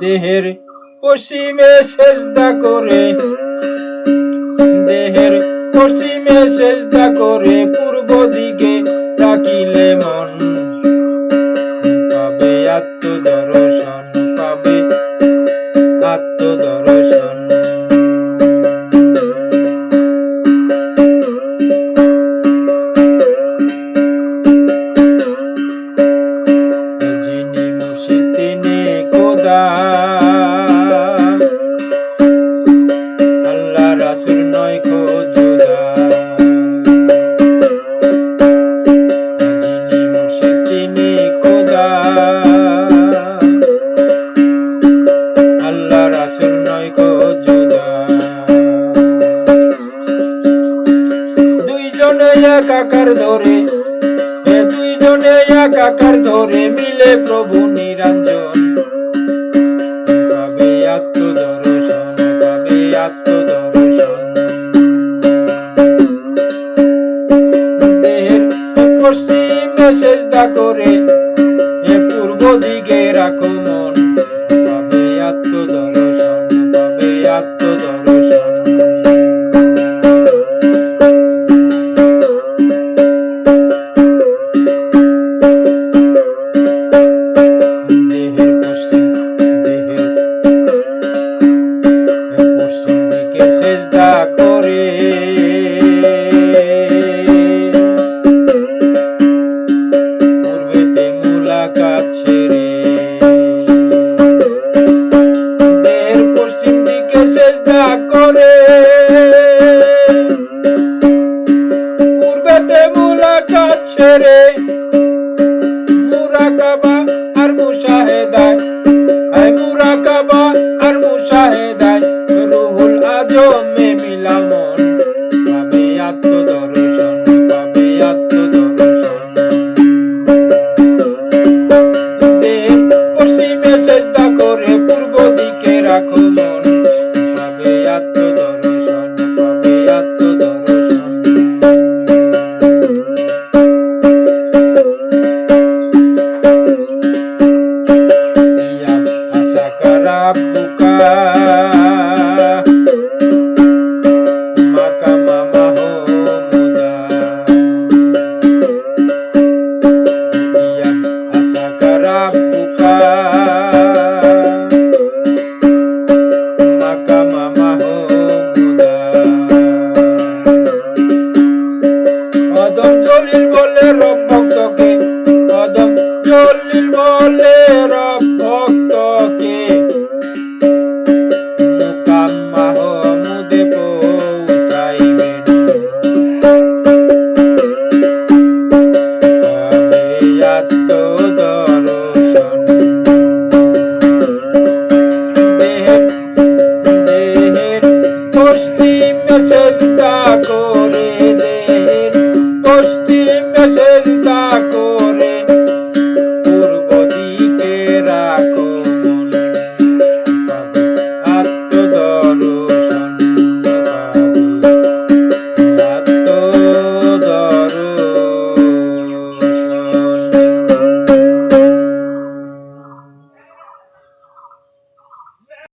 দেহের পশ্চিমে সেজদা করে, দেহের পশ্চিমে সেজদা করে পূর্ব দিকে তাকিলে মন পাবে আত্মদর্শন, পাবে আত্মদর্শন। যিনি মুর্শিদ তিনি খোদা, আল্লাহ রাসূল নয় কো জুদা। যিনি মুর্শিদ তিনি খোদা, আল্লাহ রাসূল নয় কো জুদা। দুইজনে একাকার ধরে, দুইজনে একাকার ধরে মিলে প্রভু নিরঞ্জন পাবে আত্মদর্শন, পাবে আত্মদর্শন। দেহের পশ্চিমে সেজদা করে,